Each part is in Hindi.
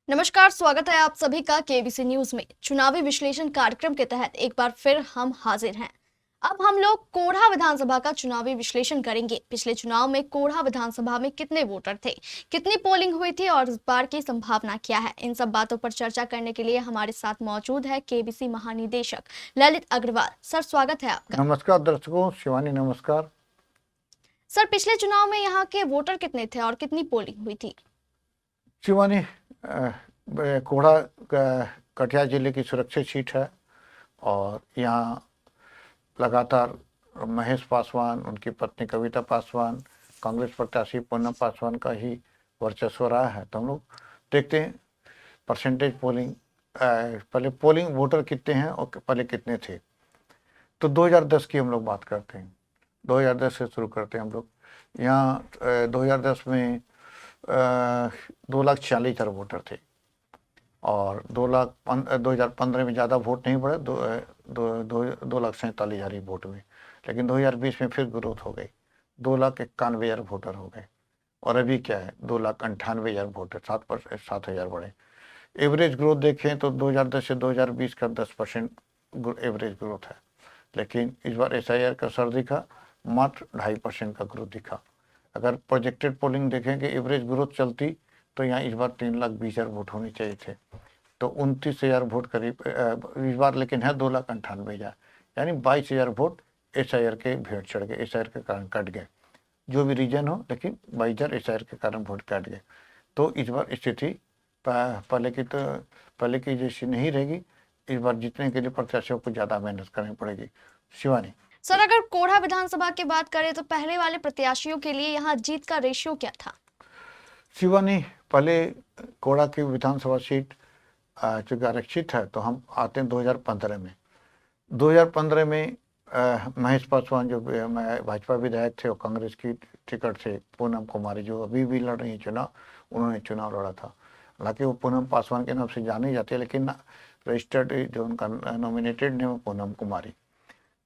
नमस्कार, स्वागत है आप सभी का केबीसी न्यूज में। चुनावी विश्लेषण कार्यक्रम के तहत एक बार फिर हम हाजिर हैं। अब हम लोग कोढ़ा विधानसभा का चुनावी विश्लेषण करेंगे। पिछले चुनाव में कोढ़ा विधानसभा में कितने वोटर थे, कितनी पोलिंग हुई थी और इस बार की संभावना क्या है, इन सब बातों पर चर्चा करने के लिए हमारे साथ मौजूद है केबीसी महानिदेशक ललित अग्रवाल। सर, स्वागत है आपका। नमस्कार दर्शकों। शिवानी नमस्कार। सर, पिछले चुनाव में यहाँ के वोटर कितने थे और कितनी पोलिंग हुई थी? शिवानी, कोढ़ा कटिहार जिले की सुरक्षित सीट है और यहाँ लगातार महेश पासवान, उनकी पत्नी कविता पासवान, कांग्रेस प्रत्याशी पूनम पासवान का ही वर्चस्व रहा है। तो हम लोग देखते हैं परसेंटेज पोलिंग, पहले पोलिंग वोटर कितने हैं और पहले कितने थे। तो 2010 की हम लोग बात करते हैं। 2010 से शुरू करते हैं हम लोग। यहाँ 2010 में 2,40,000 वोटर थे और 2015 में ज़्यादा वोट नहीं बढ़े, 2,47,000 ही वोट में। लेकिन 2020 में फिर ग्रोथ हो गई, 2,91,000 वोटर हो गए और अभी क्या है 2,98,000 वोटर, 7,000 बढ़े। एवरेज ग्रोथ देखें तो 2010 से 2020 का 10% एवरेज ग्रोथ है। लेकिन इस बार SIR का असर दिखा, मात्र 2.5% का ग्रोथ दिखा। अगर प्रोजेक्टेड पोलिंग देखें कि एवरेज ग्रोथ चलती तो यहाँ इस बार 3,20,000 वोट होने चाहिए थे, तो 29,000 वोट करीब इस बार, लेकिन है 2,98,000, यानी 22,000 वोट SIR के भेंट चढ़ गए, SIR के कारण कट गए। जो भी रीजन हो, लेकिन 22,000 SIR के कारण वोट कट गए। तो इस बार स्थिति पहले की जैसी नहीं रहेगी। इस बार जीतने के लिए प्रत्याशियों को ज़्यादा मेहनत करनी पड़ेगी। शिवानी। सर, अगर कोढ़ा विधानसभा की बात करें तो पहले वाले प्रत्याशियों के लिए यहाँ जीत का रेशियो क्या था? शिवानी, पहले कोढ़ा की विधानसभा सीट चूँकि आरक्षित है, तो हम आते हैं 2015 में। 2015 में महेश पासवान जो भाजपा विधायक थे और कांग्रेस की टिकट से पूनम कुमारी, जो अभी भी लड़ रही है चुनाव, उन्होंने चुनाव लड़ा था। हालांकि वो पूनम पासवान के नाम से जाने जाते हैं, लेकिन रजिस्टर्ड जो उनका नॉमिनेटेड नेम है पूनम कुमारी।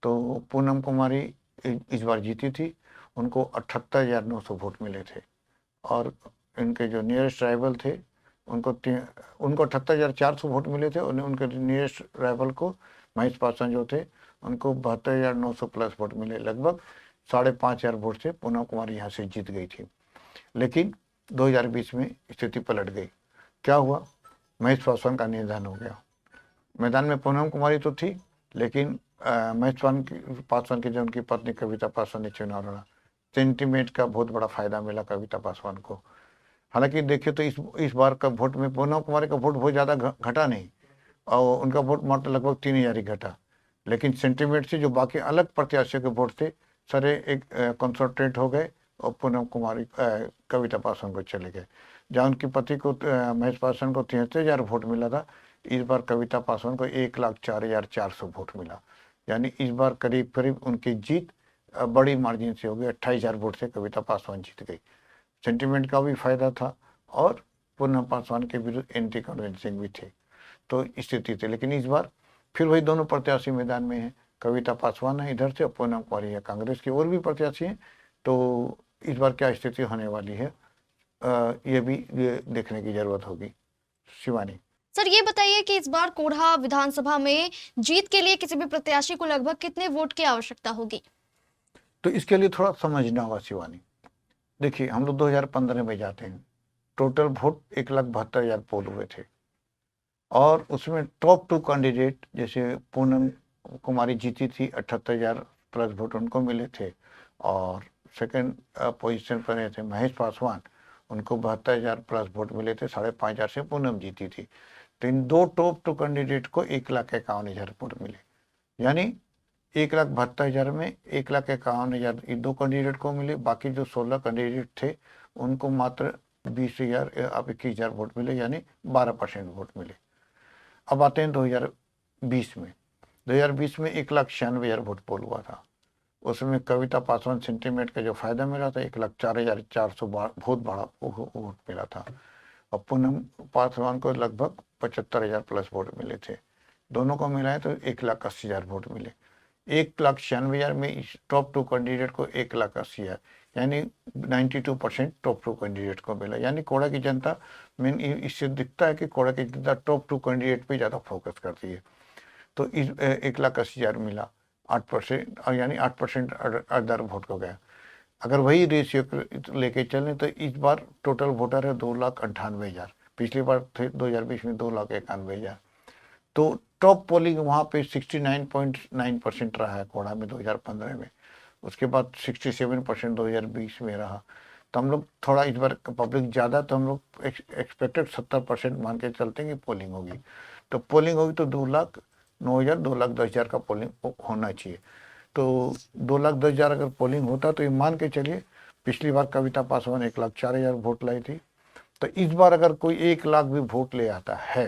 तो पूनम कुमारी इस बार जीती थी। उनको 78,900 वोट मिले थे और इनके जो नियरेस्ट राइवल थे उनको 78,400 वोट मिले थे और उनके नियरेस्ट राइवल को महेश पासवान जो थे उनको 72,900 प्लस वोट मिले। लगभग 5,500 वोट से पूनम कुमारी यहाँ से जीत गई थी। लेकिन 2020 में स्थिति पलट गई। क्या हुआ? महेश पासवान का निधन हो गया। मैदान में पूनम कुमारी तो थी, लेकिन महेश पासवान की जो उनकी पत्नी कविता पासवान ने चुनाव लड़ा। सेंटीमेंट का बहुत बड़ा फायदा मिला कविता पासवान को। हालांकि देखिए तो इस बार का वोट में पूनम कुमारी का वोट बहुत ज़्यादा घटा नहीं और उनका वोट मात्र लगभग 3,000 ही घटा। लेकिन सेंटीमेंट से जो बाकी अलग प्रत्याशियों के वोट थे सारे एक कंसंट्रेट हो गए और पूनम कुमारी कविता पासवान को चले गए। जहाँ उनकी पति को महेश पासवान को 73,000 वोट मिला था, इस बार कविता पासवान को 1,04,400 वोट मिला। यानी इस बार करीब करीब उनकी जीत बड़ी मार्जिन से हो गई। 28,000 वोट से कविता पासवान जीत गई। सेंटीमेंट का भी फायदा था और पूनम पासवान के विरुद्ध एंटी कन्विंसिंग भी थे, तो स्थिति थी। लेकिन इस बार फिर वही दोनों प्रत्याशी मैदान में हैं। कविता पासवान है इधर से और पूनम कुमारी है कांग्रेस की, और भी प्रत्याशी हैं। तो इस बार क्या स्थिति होने वाली है ये भी देखने की जरूरत होगी। शिवानी। सर, ये बताइए कि इस बार कोढ़ा विधानसभा में जीत के लिए किसी भी प्रत्याशी को लगभग कितने वोट की आवश्यकता होगी? तो इसके लिए थोड़ा समझना होगा शिवानी। देखिए, हम लोग 2015 में जाते हैं, टोटल वोट 1,72,000 पोल हुए थे और उसमें टॉप 2 कैंडिडेट जैसे पूनम कुमारी जीती थी, 78,000 प्लस वोट उनको मिले थे और सेकंड पोजीशन पर रहे थे महेश पासवान, उनको 72,000 प्लस वोट मिले थे, 5,500 से पूनम जीती थी। तो इन दो टॉप 2 कैंडिडेट को 1,51,000 वोट मिले। यानी 1,72,000 में 1,51,000 ये दो कैंडिडेट को मिले। बाकी जो 16 कैंडिडेट थे उनको मात्र 20,000 अब 21,000 वोट मिले, यानी 12% वोट मिले। अब आते हैं 2020 में। 2020 में 1,96,000 वोट पोल हुआ था। उसमें कविता पासवान सेंटीमेंट का जो फायदा मिला था 1,04,400 बहुत बड़ा वोट मिला था और पूनम पासवान को लगभग 75,000 प्लस वोट मिले थे। दोनों को मिलाए तो 1,80,000 वोट मिले। 1,96,000 में इस टॉप 2 कैंडिडेट को 1,80,000 यानी 92% टॉप 2 कैंडिडेट को मिला। यानी कोड़ा की जनता मेन इससे दिखता है कि कोड़ा की जनता टॉप 2 कैंडिडेट पे ज़्यादा फोकस करती है। तो इस 1,80,000 मिला 8%, और यानी 8% अदर वोट को गया। अगर वही रेशियो लेके चलें तो इस बार टोटल वोटर है 2,98,000। पिछली बार थे 2020 में 2,91,000। तो टॉप पोलिंग वहाँ पे 69.9% रहा है कोड़ा में 2015 में। उसके बाद 67% 2020 में रहा। तो हम लोग थोड़ा इस बार पब्लिक ज़्यादा, तो हम लोग एक्सपेक्टेड 70% मान के चलते हैं कि पोलिंग होगी। तो पोलिंग होगी तो 2,09,000 2,10,000 का पोलिंग होना चाहिए। तो 2,10,000 अगर पोलिंग होता तो ये मान के चलिए पिछली बार कविता पासवान 1,04,000 वोट लाई थी। तो इस बार अगर कोई 1 लाख भी वोट ले आता है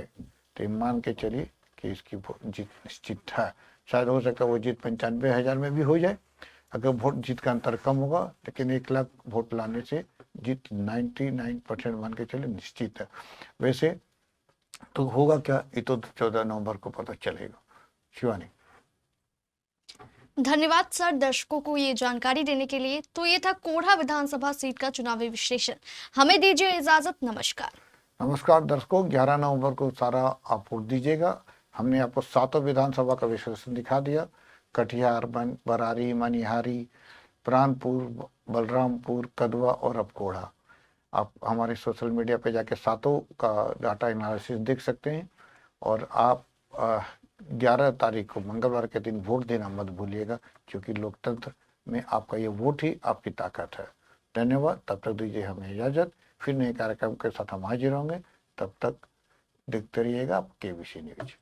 तो ये मान के चलिए कि इसकी जीत निश्चित है। शायद हो सकता है वो जीत 95,000 में भी हो जाए अगर वोट जीत का अंतर कम होगा, लेकिन 1 लाख वोट लाने से जीत 99% मान के चलिए निश्चित है। वैसे तो होगा क्या, ये तो 14 नवंबर को पता चलेगा। शिवानी। धन्यवाद सर दर्शकों को ये जानकारी देने के लिए। तो ये था कोढ़ा विधानसभा सीट का चुनावी विश्लेषण। हमें दीजिए इजाजत। नमस्कार। नमस्कार दर्शकों, 11 नवंबर को सारा आप वोट दीजिएगा। हमने आपको 7 विधानसभा का विश्लेषण दिखा दिया। कटिहार, बरारी, मनिहारी, प्राणपुर, बलरामपुर, कदवा और अब कोढ़ा। आप हमारे सोशल मीडिया पे जाके 7 का डाटा एनालिसिस देख सकते हैं। और आप 11 तारीख को मंगलवार के दिन वोट देना मत भूलिएगा, क्योंकि लोकतंत्र में आपका ये वोट ही आपकी ताकत है। धन्यवाद। तब तक दीजिए हमें इजाज़त। फिर नए कार्यक्रम के साथ हम हाजिर होंगे। तब तक देखते रहिएगा आप केबीसी न्यूज।